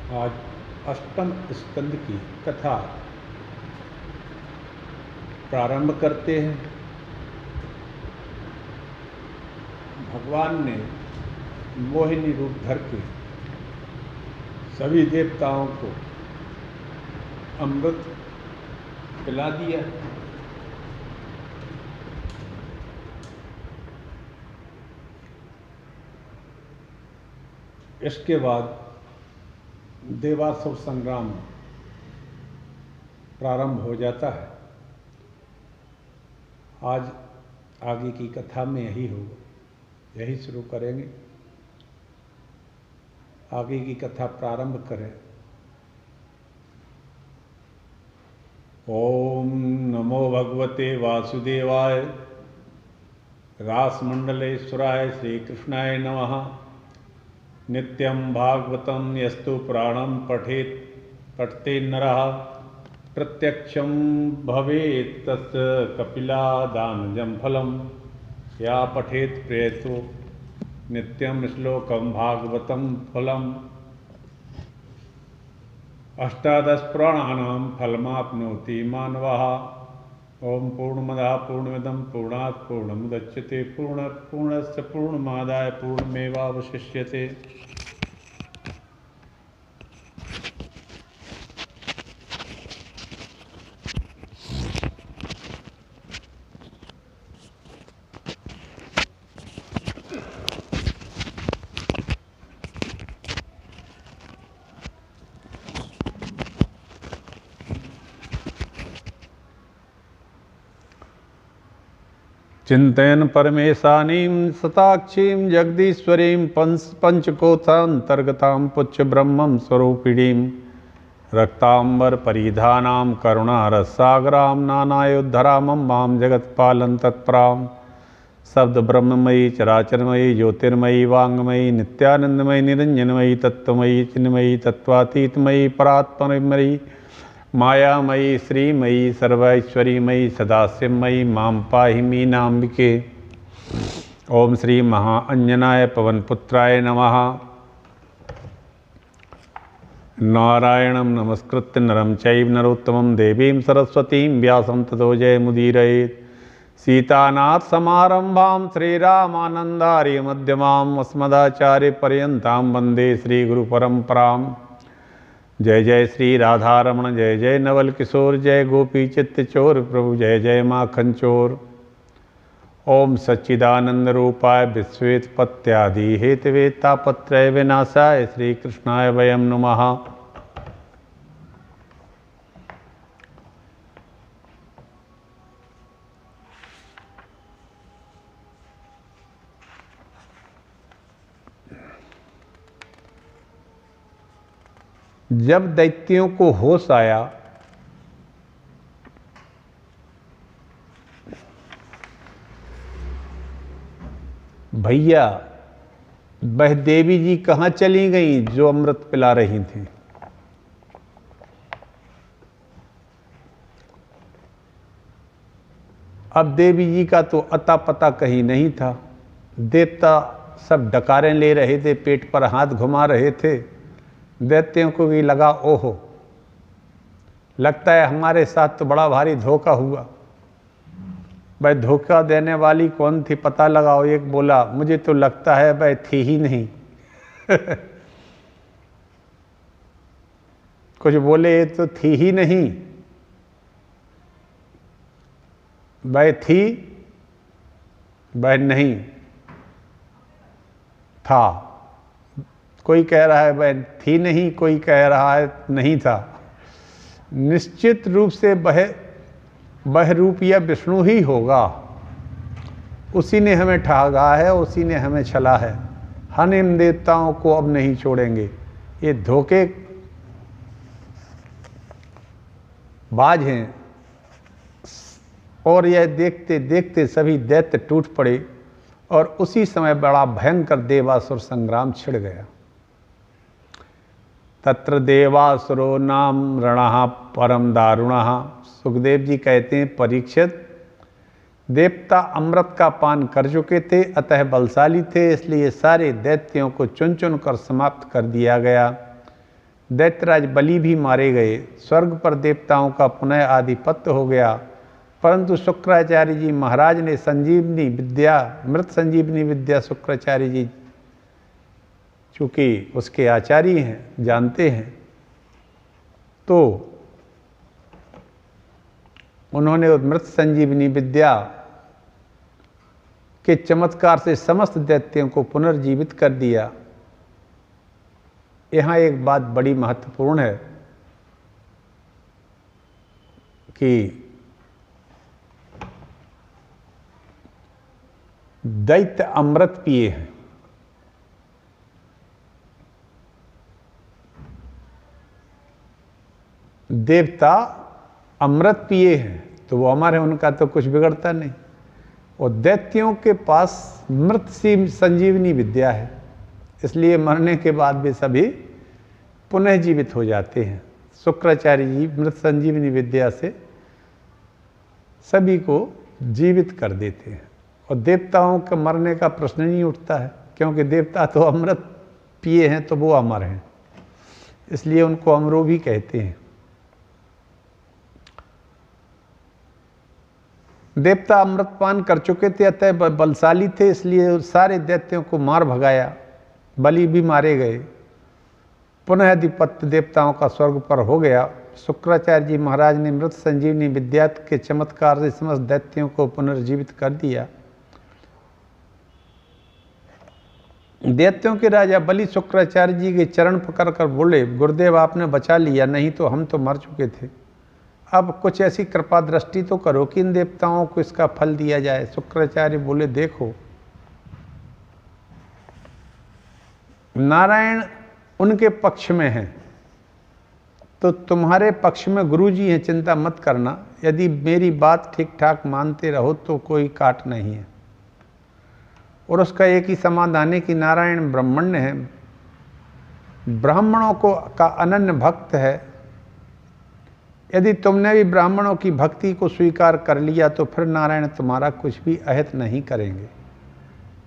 आज अष्टम स्कंद की कथा प्रारंभ करते हैं। भगवान ने मोहिनी रूप धर के सभी देवताओं को अमृत पिला दिया। इसके बाद देवासुर संग्राम प्रारंभ हो जाता है। आज आगे की कथा में यही होगा, यही शुरू करेंगे। आगे की कथा प्रारंभ करें। ओम नमो भगवते वासुदेवाय रासमंडलेश्वराय श्री कृष्णाय नमः। नित्यं भागवतं यस्तु पुराणं पठते नरः प्रत्यक्षं भवेत् तस्य कपिलादानजं फलं। या पठेत् प्रेतो नित्यं श्लोकं भागवतं फलम्। अष्टादश पुराणानां फलमाप्नोति मानवः। ओम पूर्णमदः पूर्णमिदं पूर्णात् पूर्णमुदच्यते पूर्णस्य पूर्णमादाय पूर्णमेवावशिष्यते। चिंतयन परमेशानीं सताक्षीं जगदीश्वरीं पंचकोशांतर्गतां पुच्छ ब्रह्मं स्वरूपिणीं रक्तांबर परिधानां करुणारसागरां नानायोद्धरामं मां जगत्पालं तत्परां। शब्द ब्रह्ममयी चराचरमयी ज्योतिर्मयी वांगमयी नित्यानंदमयी निरंजनमयी तत्वमयी चिन्मयी तत्वातीतमयी परात्परमयी मायामयी श्रीमयी सर्वैश्वरीमयी सदाशिवमयी मां पाहि मीनाम्बिके। ओम श्री महाअंजनाय पवनपुत्राय नमः। नारायणं नमस्कृत्य नरं चैव नरोत्तमं देवीं सरस्वतीं व्यासं ततो जयमुदीरयेत्। सीतानाथ समारंभां श्रीरामानन्दार्य मध्यमाम् अस्मदाचार्यपर्यन्तां वन्दे श्रीगुरुपरम्पराम्। जय जय श्री राधारमण जय जय नवल किशोर जय गोपी चित्त चोर प्रभु जय जय माखन चोर। ओम सच्चिदानंद रूपाय विश्वेत्पत्त्यादि हेतवे तापत्रय विनाशाय श्री कृष्णाय वयं नमः। जब दैत्यों को होश आया भैया वह देवी जी कहाँ चली गई जो अमृत पिला रही थी। अब देवी जी का तो अता पता कहीं नहीं था। देवता सब डकारें ले रहे थे, पेट पर हाथ घुमा रहे थे। दैत्यों को भी लगा ओहो, लगता है हमारे साथ तो बड़ा भारी धोखा हुआ। भाई धोखा देने वाली कौन थी पता लगाओ। एक बोला मुझे तो लगता है भाई थी ही नहीं। कुछ बोले तो थी ही नहीं, भाई थी भाई नहीं था। कोई कह रहा है वह थी नहीं, कोई कह रहा है नहीं था। निश्चित रूप से वह रूप या विष्णु ही होगा। उसी ने हमें ठगा है, उसी ने हमें छला है। हम इन देवताओं को अब नहीं छोड़ेंगे। ये धोखे बाज हैं। और यह देखते देखते सभी दैत्य टूट पड़े और उसी समय बड़ा भयंकर देवासुर संग्राम छिड़ गया। तत्र देवासुरो नाम रणः परम दारुणः। सुखदेव जी कहते हैं परीक्षित, देवता अमृत का पान कर चुके थे, अतः बलशाली थे, इसलिए सारे दैत्यों को चुन चुन कर समाप्त कर दिया गया। दैत्यराज बलि भी मारे गए, स्वर्ग पर देवताओं का पुनः आधिपत्य हो गया। परंतु शुक्राचार्य जी महाराज ने संजीवनी विद्या, मृत संजीवनी विद्या शुक्राचार्य जी चूँकि उसके आचार्य हैं, जानते हैं, तो उन्होंने मृत संजीवनी विद्या के चमत्कार से समस्त दैत्यों को पुनर्जीवित कर दिया। यहाँ एक बात बड़ी महत्वपूर्ण है कि दैत्य अमृत पिए हैं, देवता अमृत पिए हैं, तो वो अमर है, उनका तो कुछ बिगड़ता नहीं। और दैत्यों के पास मृत सी संजीवनी विद्या है, इसलिए मरने के बाद भी सभी पुनः जीवित हो जाते हैं। शुक्राचार्य जी मृत संजीवनी विद्या से सभी को जीवित कर देते हैं, और देवताओं के मरने का प्रश्न नहीं उठता है, क्योंकि देवता तो अमृत पिए हैं तो वो अमर हैं, इसलिए उनको अमरो भी कहते हैं। देवता अमृतपान कर चुके थे, अतः बलशाली थे, इसलिए सारे दैत्यों को मार भगाया। बलि भी मारे गए, पुनः आधिपत्य देवताओं का स्वर्ग पर हो गया। शुक्राचार्य जी महाराज ने मृत संजीवनी विद्या के चमत्कार से समस्त दैत्यों को पुनर्जीवित कर दिया। दैत्यों के राजा बलि शुक्राचार्य जी के चरण पकड़कर बोले, गुरुदेव आपने बचा लिया, नहीं तो हम तो मर चुके थे। अब कुछ ऐसी कृपा दृष्टि तो करो कि इन देवताओं को इसका फल दिया जाए। शुक्राचार्य बोले, देखो नारायण उनके पक्ष में हैं, तो तुम्हारे पक्ष में गुरुजी हैं, चिंता मत करना। यदि मेरी बात ठीक ठाक मानते रहो तो कोई काट नहीं है। और उसका एक ही समाधान है कि नारायण ब्राह्मण्य है, ब्राह्मणों को का अनन्य भक्त है। यदि तुमने भी ब्राह्मणों की भक्ति को स्वीकार कर लिया तो फिर नारायण तुम्हारा कुछ भी अहित नहीं करेंगे।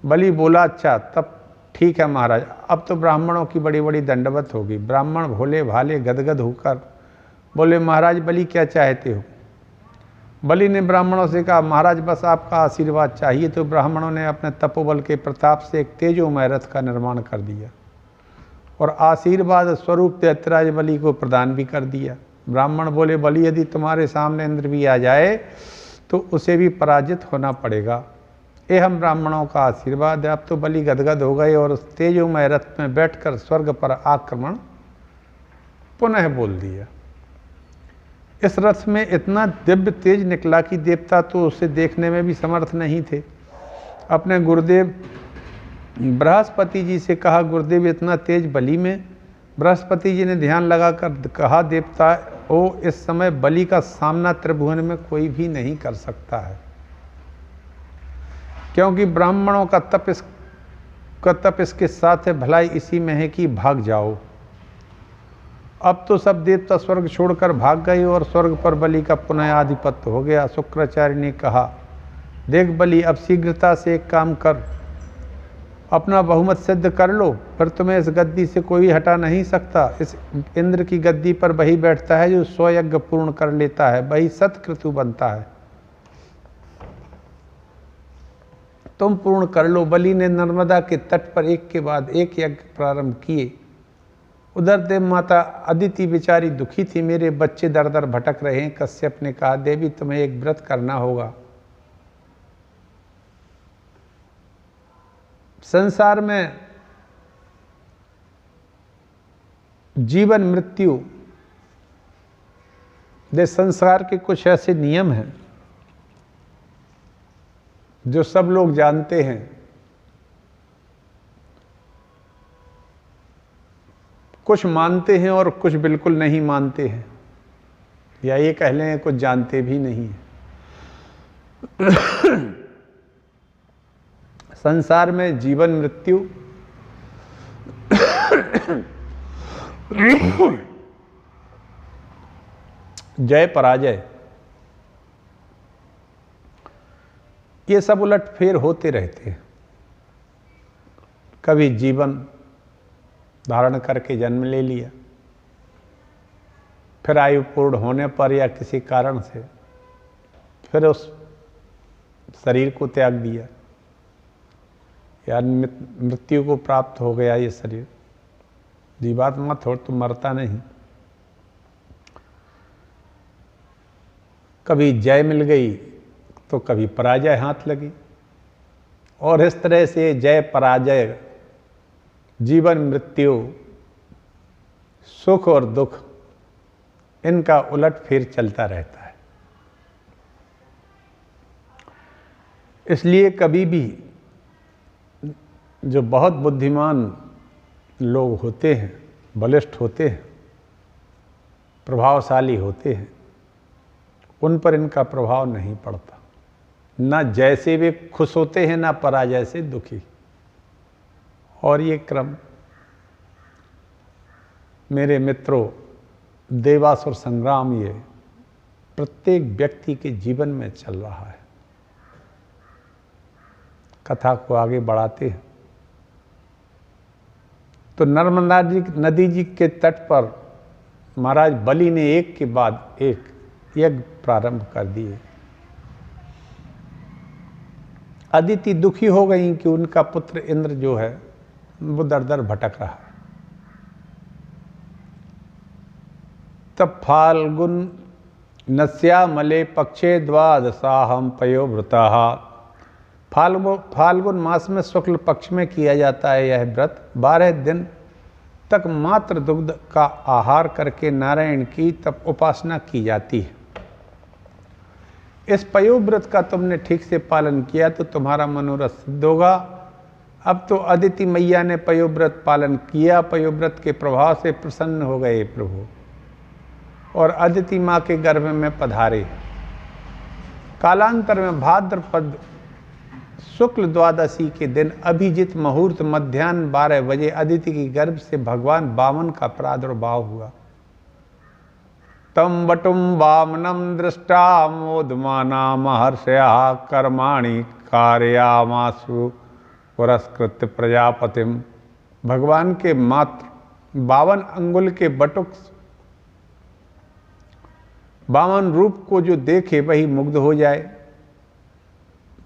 बलि बोला, अच्छा तब ठीक है महाराज, अब तो ब्राह्मणों की बड़ी बड़ी दंडवत होगी। ब्राह्मण भोले भाले गदगद होकर बोले, महाराज बलि क्या चाहते हो? बलि ने ब्राह्मणों से कहा, महाराज बस आपका आशीर्वाद चाहिए। तो ब्राह्मणों ने अपने तपोबल के प्रताप से एक तेजोमय रथ का निर्माण कर दिया और आशीर्वाद स्वरूप दैत्यराज बलि को प्रदान भी कर दिया। ब्राह्मण बोले, बलि यदि तुम्हारे सामने इंद्र भी आ जाए तो उसे भी पराजित होना पड़ेगा। ये हम ब्राह्मणों का आशीर्वाद है। अब तो बलि गदगद हो गए और उस तेजोमय रथ में बैठकर स्वर्ग पर आक्रमण पुनः बोल दिया। इस रथ में इतना दिव्य तेज निकला कि देवता तो उसे देखने में भी समर्थ नहीं थे। अपने गुरुदेव बृहस्पति जी से कहा, गुरुदेव इतना तेज बलि में? बृहस्पति जी ने ध्यान लगाकर कहा, देवता ओ इस समय बलि का सामना त्रिभुवन में कोई भी नहीं कर सकता है, क्योंकि ब्राह्मणों का तप इसके साथ है, भलाई इसी में है कि भाग जाओ। अब तो सब देवता स्वर्ग छोड़कर भाग गए और स्वर्ग पर बलि का पुनः आधिपत्य हो गया। शुक्राचार्य ने कहा, देख बलि अब शीघ्रता से एक काम कर, अपना बहुमत सिद्ध कर लो, फिर तुम्हें इस गद्दी से कोई हटा नहीं सकता। इस इंद्र की गद्दी पर वही बैठता है जो स्वयज्ञ पूर्ण कर लेता है, वही सत्क्रतु बनता है। तुम पूर्ण कर लो। बलि ने नर्मदा के तट पर एक के बाद एक यज्ञ प्रारंभ किए। उधर देव माता अदिति बेचारी दुखी थी, मेरे बच्चे दर दर भटक रहे हैं। कश्यप ने कहा, देवी तुम्हें एक व्रत करना होगा। संसार में जीवन मृत्यु दे संसार के कुछ ऐसे नियम हैं जो सब लोग जानते हैं। कुछ मानते हैं और कुछ बिल्कुल नहीं मानते हैं, या ये कह लें कुछ जानते भी नहीं हैं। संसार में जीवन मृत्यु जय पराजय ये सब उलटफेर होते रहते हैं। कभी जीवन धारण करके जन्म ले लिया, फिर आयु पूर्ण होने पर या किसी कारण से फिर उस शरीर को त्याग दिया, या मृत्यु को प्राप्त हो गया ये शरीर। जीवात्मा तो मरता नहीं। कभी जय मिल गई तो कभी पराजय हाथ लगी, और इस तरह से जय पराजय, जीवन मृत्यु, सुख और दुख, इनका उलट फेर चलता रहता है। इसलिए कभी भी जो बहुत बुद्धिमान लोग होते हैं, बलिष्ठ होते हैं, प्रभावशाली होते हैं, उन पर इनका प्रभाव नहीं पड़ता। ना जैसे वे खुश होते हैं, ना पराजय से दुखी। और ये क्रम मेरे मित्रों, देवासुर संग्राम ये प्रत्येक व्यक्ति के जीवन में चल रहा है। कथा को आगे बढ़ाते हैं तो नर्मदा नदी जी के तट पर महाराज बलि ने एक के बाद एक यज्ञ प्रारंभ कर दिए। अदिति दुखी हो गई कि उनका पुत्र इंद्र जो है वो दर दर भटक रहा है। तब फाल्गुन नस्यामले पक्षे द्वादशाहम पयोव्रतः, फाल्गुन मास में शुक्ल पक्ष में किया जाता है यह व्रत। 12 दिन तक मात्र दुग्ध का आहार करके नारायण की तब उपासना की जाती है। इस पयोव्रत का तुमने ठीक से पालन किया तो तुम्हारा मनोरथ सिद्ध होगा। अब तो अदिति मैया ने पयोव्रत पालन किया, पयोव्रत के प्रभाव से प्रसन्न हो गए प्रभु, और अदिति माँ के गर्भ में पधारे। कालांतर में भाद्रपद शुक्ल द्वादशी के दिन अभिजित मुहूर्त मध्याह्न 12 बजे अदिति के गर्भ से भगवान वामन का प्रादुर्भाव हुआ। तम बटुम वामनम दृष्टा मोदमाना महर्षया कर्माणि कारयामासु पुरस्कृत प्रजापतिम। भगवान के मात्र 52 अंगुल के बटुक, 52 रूप को जो देखे वही मुग्ध हो जाए।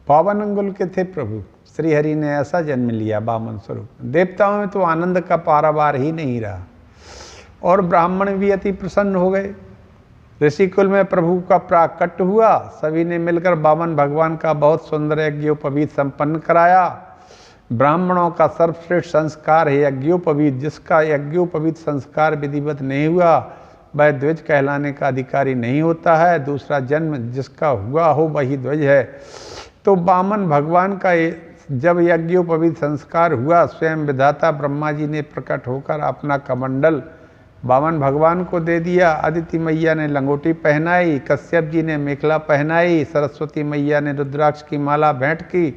52 अंगुल के थे प्रभु, श्रीहरि ने ऐसा जन्म लिया 52 स्वरूप। देवताओं में तो आनंद का पारावार ही नहीं रहा, और ब्राह्मण भी अति प्रसन्न हो गए। ऋषिकुल में प्रभु का प्राकट्य हुआ, सभी ने मिलकर 52 भगवान का बहुत सुंदर यज्ञोपवीत संपन्न कराया। ब्राह्मणों का सर्वश्रेष्ठ संस्कार है यज्ञोपवीत। जिसका यज्ञोपवीत संस्कार विधिवत नहीं हुआ वह ध्वज कहलाने का अधिकारी नहीं होता है। दूसरा जन्म जिसका हुआ हो वही ध्वज है। तो 52 भगवान का जब यज्ञोपवीत संस्कार हुआ, स्वयं विधाता ब्रह्मा जी ने प्रकट होकर अपना कमंडल 52 भगवान को दे दिया। अदिति मैया ने लंगोटी पहनाई, कश्यप जी ने मेखला पहनाई, सरस्वती मैया ने रुद्राक्ष की माला भेंट की,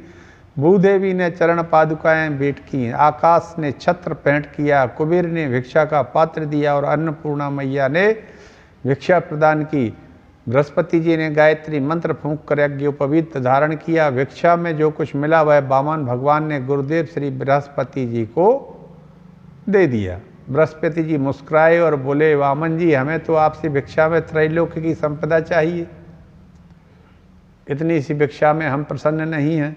भूदेवी ने चरण पादुकाएं भेंट की, आकाश ने छत्र भेंट किया, कुबेर ने भिक्षा का पात्र दिया और अन्नपूर्णा मैया ने भिक्षा प्रदान की। बृहस्पति जी ने गायत्री मंत्र फूंक कर यज्ञोपवीत धारण किया। भिक्षा में जो कुछ मिला वह 52 भगवान ने गुरुदेव श्री बृहस्पति जी को दे दिया। बृहस्पति जी मुस्कुराए और बोले, वामन जी हमें तो आपसे भिक्षा में त्रैलोक्य की संपदा चाहिए, इतनी सी भिक्षा में हम प्रसन्न नहीं हैं।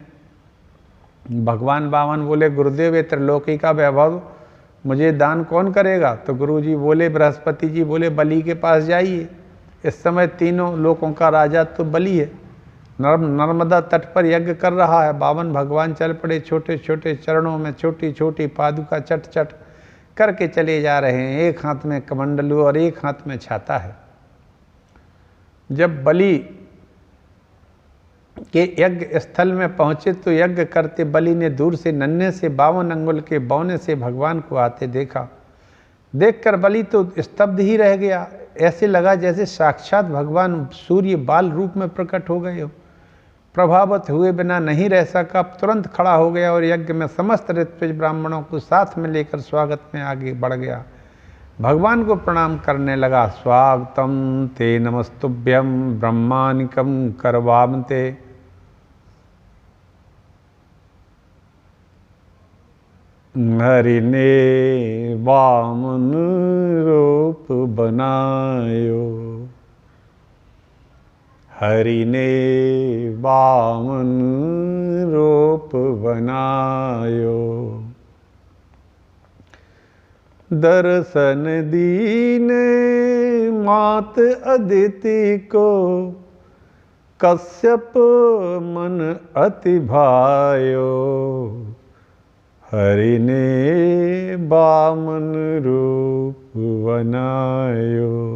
भगवान 52 बोले, गुरुदेव ये त्रिलोकी का वैभव मुझे दान कौन करेगा? तो गुरु जी बोले, बृहस्पति जी बोले, बलि के पास जाइए। इस समय तीनों लोकों का राजा तो बलि है, नर्मदा तट पर यज्ञ कर रहा है। 52 भगवान चल पड़े, छोटे छोटे चरणों में छोटी छोटी पादुका चट चट करके चले जा रहे हैं। एक हाथ में कमंडलू और एक हाथ में छाता है। जब बलि के यज्ञ स्थल में पहुंचे तो यज्ञ करते बलि ने दूर से नन्हे से 52 अंगुल के बौने से भगवान को आते देखा। देखकर बलि तो स्तब्ध ही रह गया। ऐसे लगा जैसे साक्षात भगवान सूर्य बाल रूप में प्रकट हो गए हो। प्रभावित हुए बिना नहीं रह सका, तुरंत खड़ा हो गया और यज्ञ में समस्त ऋत्विज ब्राह्मणों को साथ में लेकर स्वागत में आगे बढ़ गया। भगवान को प्रणाम करने लगा। स्वागतम ते नमस्तुभ्यम ब्रह्मानिकम करवामते। हरि ने वामन रूप बनायो। हरि ने बामन रूप बनायो। दर्शन दीने मात अदिति को, कश्यप मन अति भायो। हरि ने बामन रूप बनायो।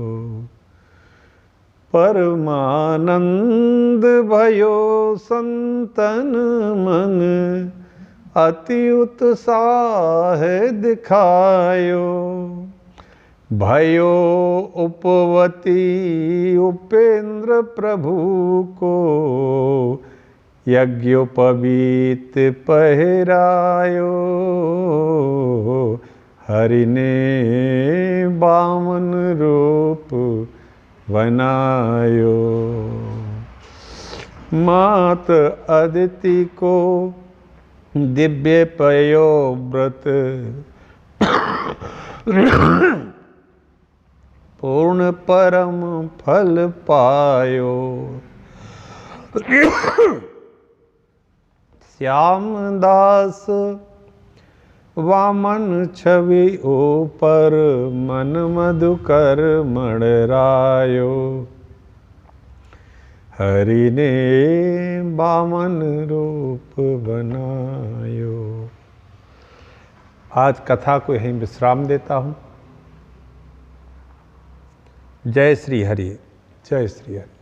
परमानंद भयो संतन मन, अति उत्साह दिखायो। भयो उपवती उपेंद्र प्रभु को, यज्ञोपवीत पहरायो। हरि ने बामन रूप बनायो। मात अदिति को दिव्य पयो व्रत, पूर्ण परम फल पायो। श्याम दास वामन छवि ऊपर, मन मधुकर मणरायो। हरि ने बामन रूप बनायो। आज कथा को यहीं विश्राम देता हूँ। जय श्री हरि, जय श्री हरि।